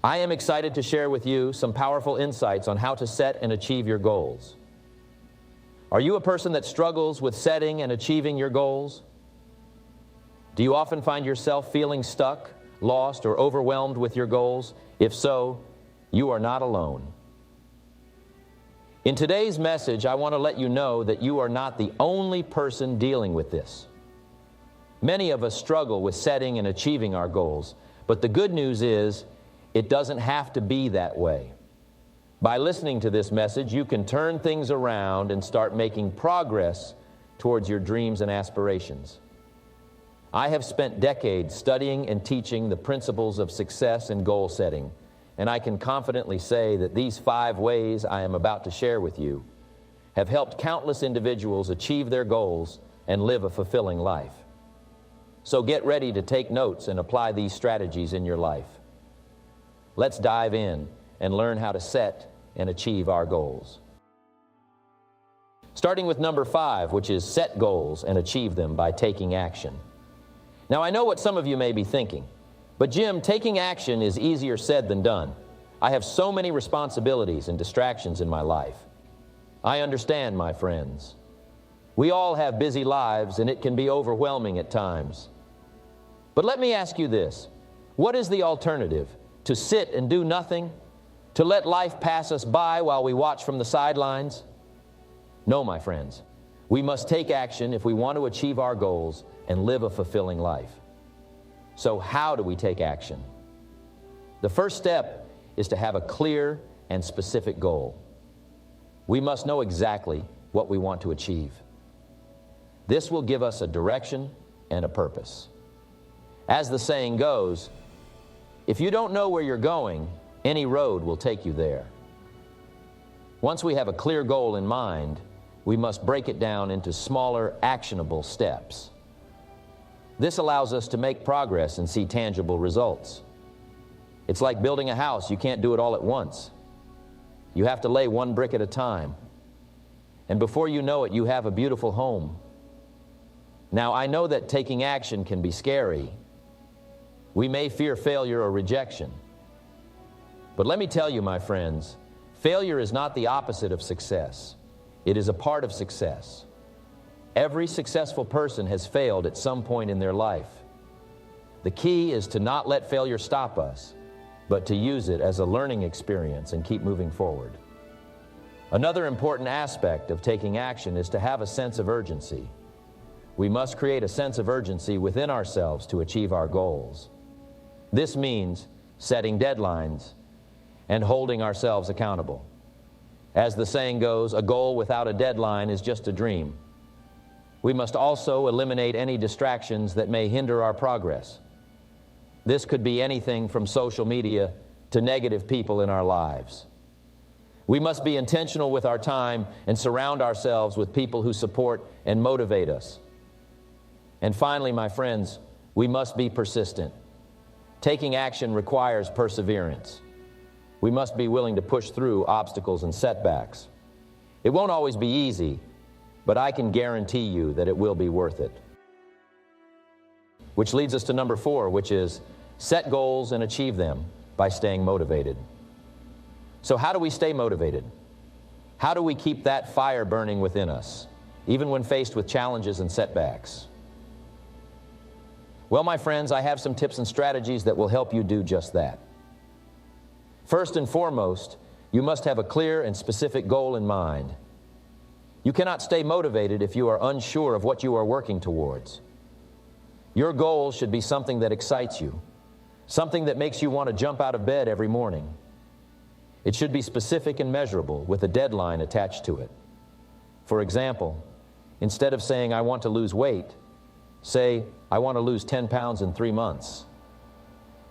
I am excited to share with you some powerful insights on how to set and achieve your goals. Are you a person that struggles with setting and achieving your goals? Do you often find yourself feeling stuck, lost, or overwhelmed with your goals? If so, you are not alone. In today's message, I want to let you know that you are not the only person dealing with this. Many of us struggle with setting and achieving our goals, but the good news is it doesn't have to be that way. By listening to this message, you can turn things around and start making progress towards your dreams and aspirations. I have spent decades studying and teaching the principles of success and goal setting, and I can confidently say that these 5 ways I am about to share with you have helped countless individuals achieve their goals and live a fulfilling life. So get ready to take notes and apply these strategies in your life. Let's dive in and learn how to set and achieve our goals. Starting with number 5, which is set goals and achieve them by taking action. Now, I know what some of you may be thinking, but Jim, taking action is easier said than done. I have so many responsibilities and distractions in my life. I understand, my friends. We all have busy lives, and it can be overwhelming at times. But let me ask you this. What is the alternative? To sit and do nothing? To let life pass us by while we watch from the sidelines? No, my friends. We must take action if we want to achieve our goals and live a fulfilling life. So how do we take action? The first step is to have a clear and specific goal. We must know exactly what we want to achieve. This will give us a direction and a purpose. As the saying goes, if you don't know where you're going, any road will take you there. Once we have a clear goal in mind, we must break it down into smaller, actionable steps. This allows us to make progress and see tangible results. It's like building a house. You can't do it all at once. You have to lay one brick at a time. And before you know it, you have a beautiful home. Now, I know that taking action can be scary. We may fear failure or rejection. But let me tell you, my friends, failure is not the opposite of success. It is a part of success. Every successful person has failed at some point in their life. The key is to not let failure stop us, but to use it as a learning experience and keep moving forward. Another important aspect of taking action is to have a sense of urgency. We must create a sense of urgency within ourselves to achieve our goals. This means setting deadlines and holding ourselves accountable. As the saying goes, a goal without a deadline is just a dream. We must also eliminate any distractions that may hinder our progress. This could be anything from social media to negative people in our lives. We must be intentional with our time and surround ourselves with people who support and motivate us. And finally, my friends, we must be persistent. Taking action requires perseverance. We must be willing to push through obstacles and setbacks. It won't always be easy, but I can guarantee you that it will be worth it. Which leads us to number 4, which is set goals and achieve them by staying motivated. So how do we stay motivated? How do we keep that fire burning within us, even when faced with challenges and setbacks? Well, my friends, I have some tips and strategies that will help you do just that. First and foremost, you must have a clear and specific goal in mind. You cannot stay motivated if you are unsure of what you are working towards. Your goal should be something that excites you, something that makes you want to jump out of bed every morning. It should be specific and measurable with a deadline attached to it. For example, instead of saying, I want to lose weight, say, I want to lose 10 pounds in 3 months.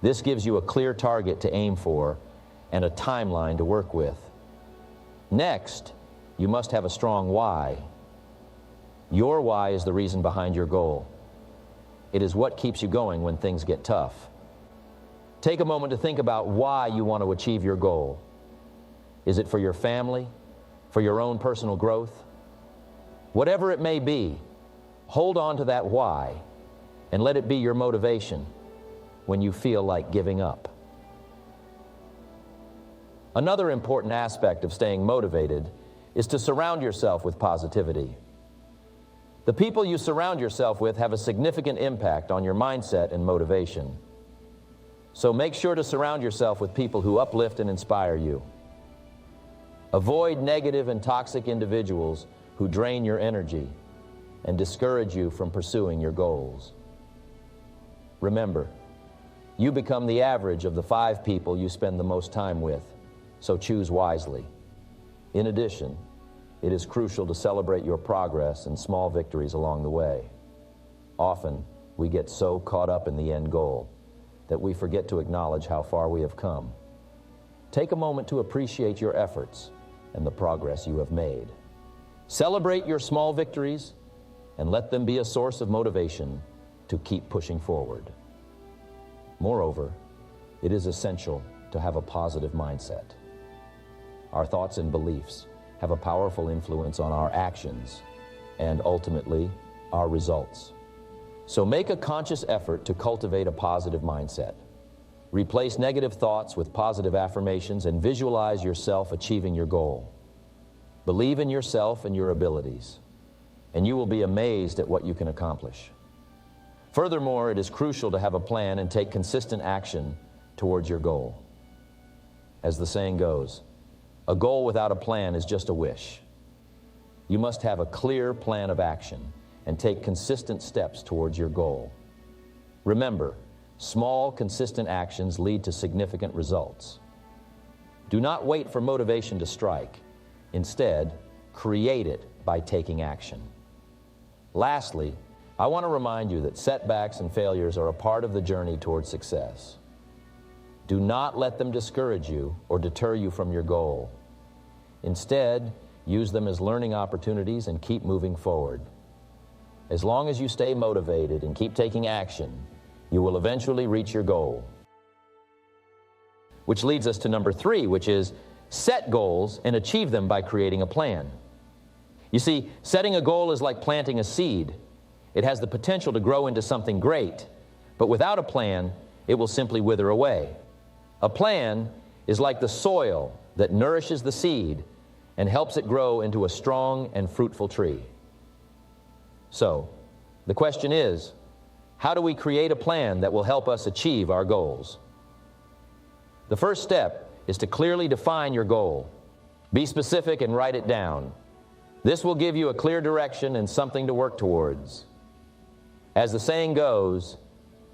This gives you a clear target to aim for and a timeline to work with. Next, you must have a strong why. Your why is the reason behind your goal. It is what keeps you going when things get tough. Take a moment to think about why you want to achieve your goal. Is it for your family? For your own personal growth? Whatever it may be, hold on to that why and let it be your motivation when you feel like giving up. Another important aspect of staying motivated is to surround yourself with positivity. The people you surround yourself with have a significant impact on your mindset and motivation. So make sure to surround yourself with people who uplift and inspire you. Avoid negative and toxic individuals who drain your energy and discourage you from pursuing your goals. Remember, you become the average of the 5 people you spend the most time with, so choose wisely. In addition, it is crucial to celebrate your progress and small victories along the way. Often, we get so caught up in the end goal that we forget to acknowledge how far we have come. Take a moment to appreciate your efforts and the progress you have made. Celebrate your small victories and let them be a source of motivation to keep pushing forward. Moreover, it is essential to have a positive mindset. Our thoughts and beliefs have a powerful influence on our actions and ultimately our results. So make a conscious effort to cultivate a positive mindset. Replace negative thoughts with positive affirmations and visualize yourself achieving your goal. Believe in yourself and your abilities, and you will be amazed at what you can accomplish. Furthermore, it is crucial to have a plan and take consistent action towards your goal. As the saying goes, a goal without a plan is just a wish. You must have a clear plan of action and take consistent steps towards your goal. Remember, small, consistent actions lead to significant results. Do not wait for motivation to strike. Instead, create it by taking action. Lastly, I want to remind you that setbacks and failures are a part of the journey toward success. Do not let them discourage you or deter you from your goal. Instead, use them as learning opportunities and keep moving forward. As long as you stay motivated and keep taking action, you will eventually reach your goal. Which leads us to number 3, which is set goals and achieve them by creating a plan. You see, setting a goal is like planting a seed. It has the potential to grow into something great, but without a plan, it will simply wither away. A plan is like the soil that nourishes the seed and helps it grow into a strong and fruitful tree. So, the question is, how do we create a plan that will help us achieve our goals? The first step is to clearly define your goal. Be specific and write it down. This will give you a clear direction and something to work towards. As the saying goes,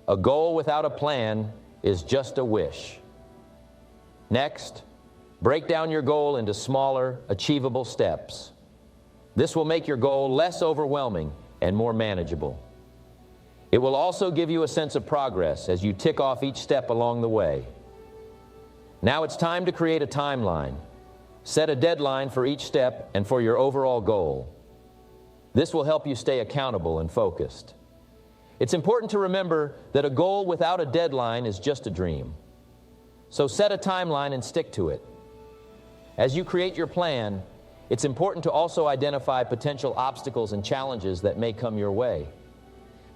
a goal without a plan is just a wish. Next, break down your goal into smaller, achievable steps. This will make your goal less overwhelming and more manageable. It will also give you a sense of progress as you tick off each step along the way. Now it's time to create a timeline. Set a deadline for each step and for your overall goal. This will help you stay accountable and focused. It's important to remember that a goal without a deadline is just a dream. So set a timeline and stick to it. As you create your plan, it's important to also identify potential obstacles and challenges that may come your way.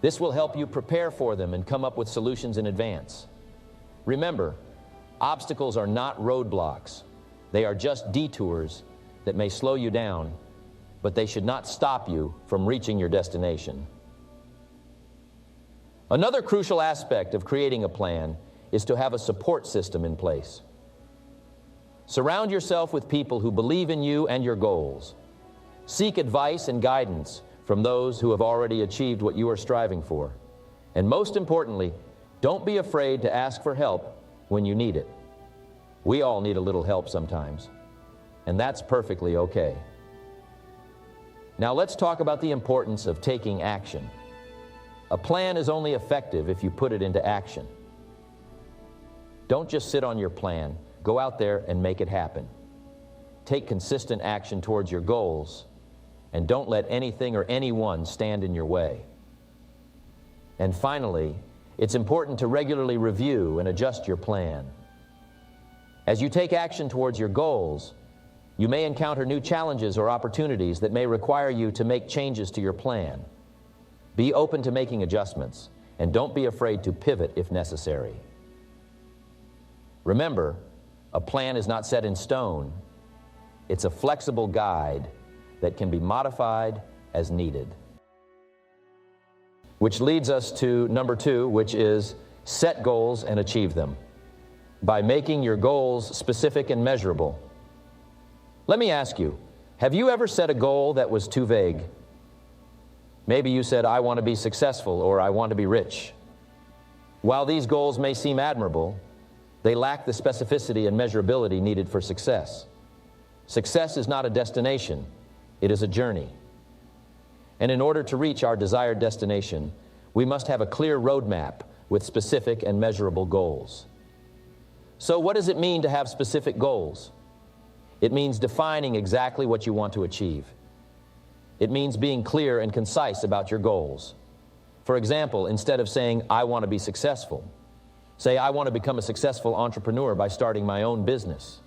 This will help you prepare for them and come up with solutions in advance. Remember, obstacles are not roadblocks. They are just detours that may slow you down, but they should not stop you from reaching your destination. Another crucial aspect of creating a plan is to have a support system in place. Surround yourself with people who believe in you and your goals. Seek advice and guidance from those who have already achieved what you are striving for. And most importantly, don't be afraid to ask for help when you need it. We all need a little help sometimes, and that's perfectly okay. Now let's talk about the importance of taking action. A plan is only effective if you put it into action. Don't just sit on your plan. Go out there and make it happen. Take consistent action towards your goals, and don't let anything or anyone stand in your way. And finally, it's important to regularly review and adjust your plan. As you take action towards your goals, you may encounter new challenges or opportunities that may require you to make changes to your plan. Be open to making adjustments, and don't be afraid to pivot if necessary. Remember, A plan is not set in stone. It's a flexible guide that can be modified as needed. Which leads us to number 2, which is set goals and achieve them by making your goals specific and measurable. Let me ask you, have you ever set a goal that was too vague? Maybe you said, I want to be successful, or I want to be rich. While these goals may seem admirable, they lack the specificity and measurability needed for success. Success is not a destination, it is a journey. And in order to reach our desired destination, we must have a clear roadmap with specific and measurable goals. So what does it mean to have specific goals? It means defining exactly what you want to achieve. It means being clear and concise about your goals. For example, instead of saying, I want to be successful, say, I want to become a successful entrepreneur by starting my own business.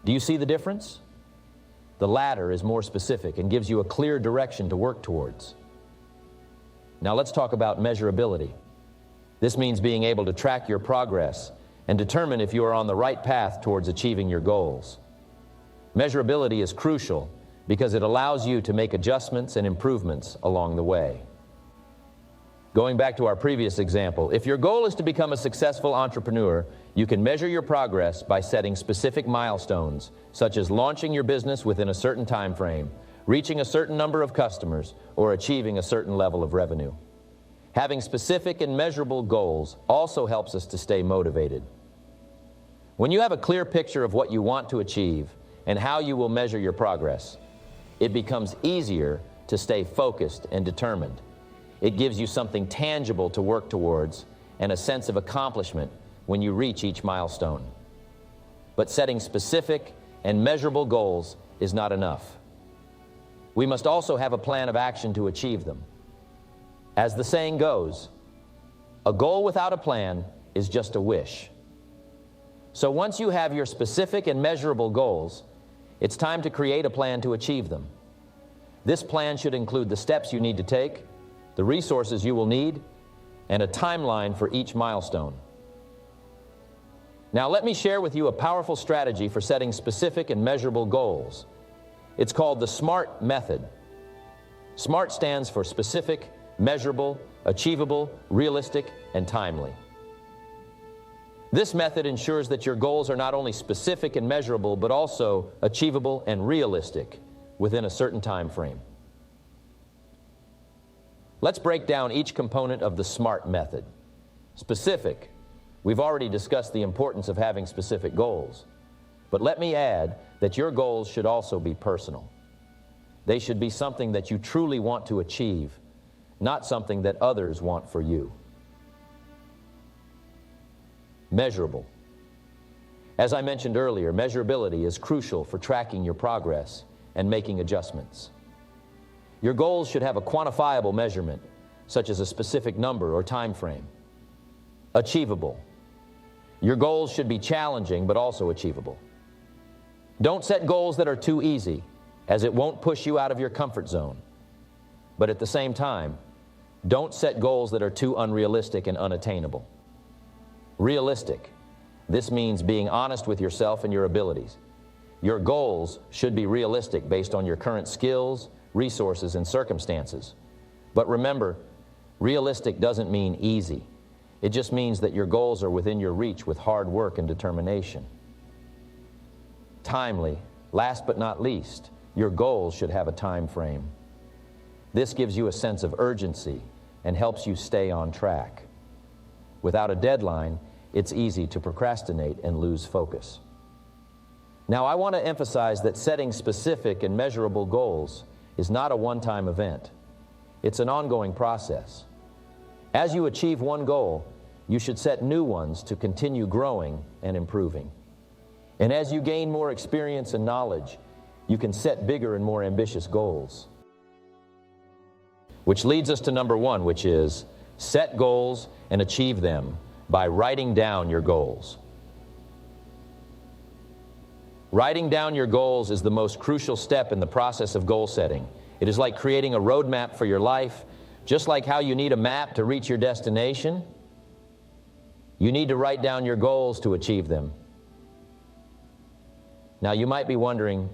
Do you see the difference? The latter is more specific and gives you a clear direction to work towards. Now let's talk about measurability. This means being able to track your progress and determine if you are on the right path towards achieving your goals. Measurability is crucial because it allows you to make adjustments and improvements along the way. Going back to our previous example, if your goal is to become a successful entrepreneur, you can measure your progress by setting specific milestones, such as launching your business within a certain time frame, reaching a certain number of customers, or achieving a certain level of revenue. Having specific and measurable goals also helps us to stay motivated. When you have a clear picture of what you want to achieve and how you will measure your progress, it becomes easier to stay focused and determined. It gives you something tangible to work towards and a sense of accomplishment when you reach each milestone. But setting specific and measurable goals is not enough. We must also have a plan of action to achieve them. As the saying goes, a goal without a plan is just a wish. So once you have your specific and measurable goals, it's time to create a plan to achieve them. This plan should include the steps you need to take, the resources you will need, and a timeline for each milestone. Now let me share with you a powerful strategy for setting specific and measurable goals. It's called the SMART method. SMART stands for specific, measurable, achievable, realistic, and timely. This method ensures that your goals are not only specific and measurable, but also achievable and realistic within a certain time frame. Let's break down each component of the SMART method. Specific. We've already discussed the importance of having specific goals. But let me add that your goals should also be personal. They should be something that you truly want to achieve, not something that others want for you. Measurable. As I mentioned earlier, measurability is crucial for tracking your progress and making adjustments. Your goals should have a quantifiable measurement, such as a specific number or time frame. Achievable. Your goals should be challenging but also achievable. Don't set goals that are too easy, as it won't push you out of your comfort zone. But at the same time, don't set goals that are too unrealistic and unattainable. Realistic. This means being honest with yourself and your abilities. Your goals should be realistic based on your current skills, resources, and circumstances. But remember, realistic doesn't mean easy. It just means that your goals are within your reach with hard work and determination. Timely. Last but not least, your goals should have a time frame. This gives you a sense of urgency and helps you stay on track. Without a deadline, it's easy to procrastinate and lose focus. Now, I want to emphasize that setting specific and measurable goals is not a one-time event. It's an ongoing process. As you achieve one goal, you should set new ones to continue growing and improving. And as you gain more experience and knowledge, you can set bigger and more ambitious goals. Which leads us to number 1, which is set goals and achieve them by writing down your goals. Writing down your goals is the most crucial step in the process of goal setting. It is like creating a roadmap for your life. Just like how you need a map to reach your destination, you need to write down your goals to achieve them. Now, you might be wondering,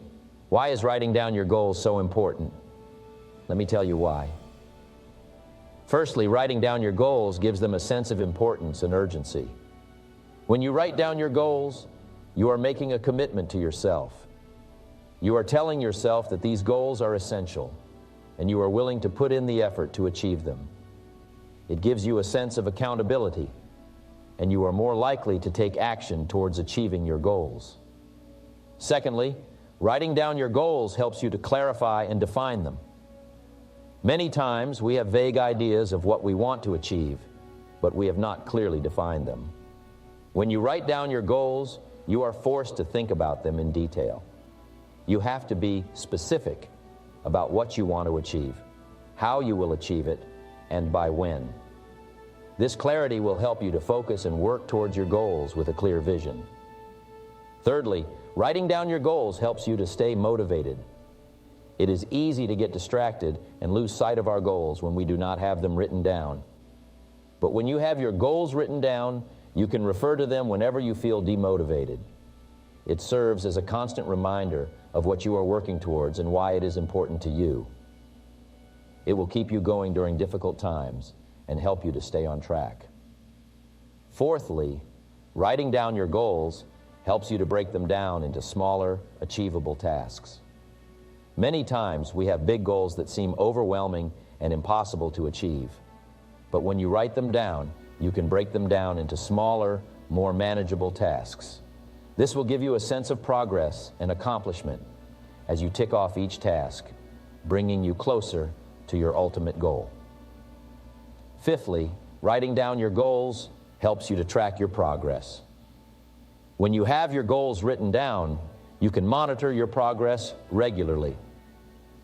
why is writing down your goals so important? Let me tell you why. Firstly, writing down your goals gives them a sense of importance and urgency. When you write down your goals, you are making a commitment to yourself. You are telling yourself that these goals are essential, and you are willing to put in the effort to achieve them. It gives you a sense of accountability, and you are more likely to take action towards achieving your goals. Secondly, writing down your goals helps you to clarify and define them. Many times we have vague ideas of what we want to achieve, but we have not clearly defined them. When you write down your goals, you are forced to think about them in detail. You have to be specific about what you want to achieve, how you will achieve it, and by when. This clarity will help you to focus and work towards your goals with a clear vision. Thirdly, writing down your goals helps you to stay motivated. It is easy to get distracted and lose sight of our goals when we do not have them written down. But when you have your goals written down, you can refer to them whenever you feel demotivated. It serves as a constant reminder of what you are working towards and why it is important to you. It will keep you going during difficult times and help you to stay on track. Fourthly, writing down your goals helps you to break them down into smaller, achievable tasks. Many times we have big goals that seem overwhelming and impossible to achieve. But when you write them down, you can break them down into smaller, more manageable tasks. This will give you a sense of progress and accomplishment as you tick off each task, bringing you closer to your ultimate goal. Fifthly, writing down your goals helps you to track your progress. When you have your goals written down, you can monitor your progress regularly.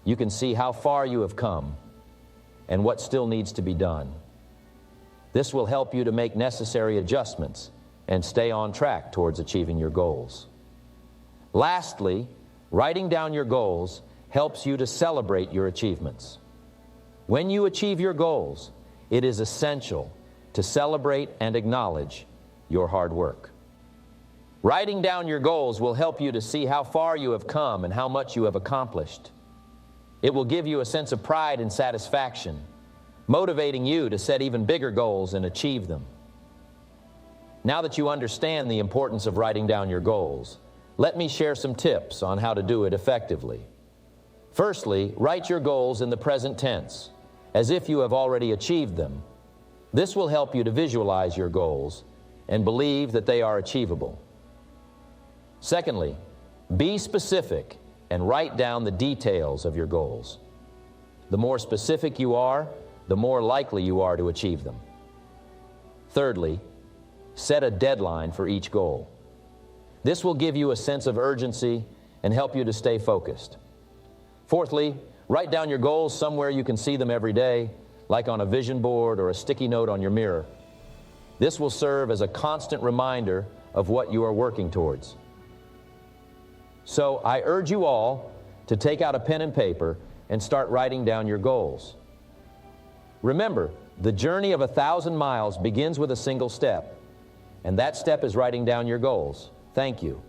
You can see how far you have come and what still needs to be done. This will help you to make necessary adjustments and stay on track towards achieving your goals. Lastly, writing down your goals helps you to celebrate your achievements. When you achieve your goals, it is essential to celebrate and acknowledge your hard work. Writing down your goals will help you to see how far you have come and how much you have accomplished. It will give you a sense of pride and satisfaction, motivating you to set even bigger goals and achieve them. Now that you understand the importance of writing down your goals, let me share some tips on how to do it effectively. Firstly, write your goals in the present tense, as if you have already achieved them. This will help you to visualize your goals and believe that they are achievable. Secondly, be specific and write down the details of your goals. The more specific you are, the more likely you are to achieve them. Thirdly, set a deadline for each goal. This will give you a sense of urgency and help you to stay focused. Fourthly, write down your goals somewhere you can see them every day, like on a vision board or a sticky note on your mirror. This will serve as a constant reminder of what you are working towards. So I urge you all to take out a pen and paper and start writing down your goals. Remember, the journey of 1,000 miles begins with a single step, and that step is writing down your goals. Thank you.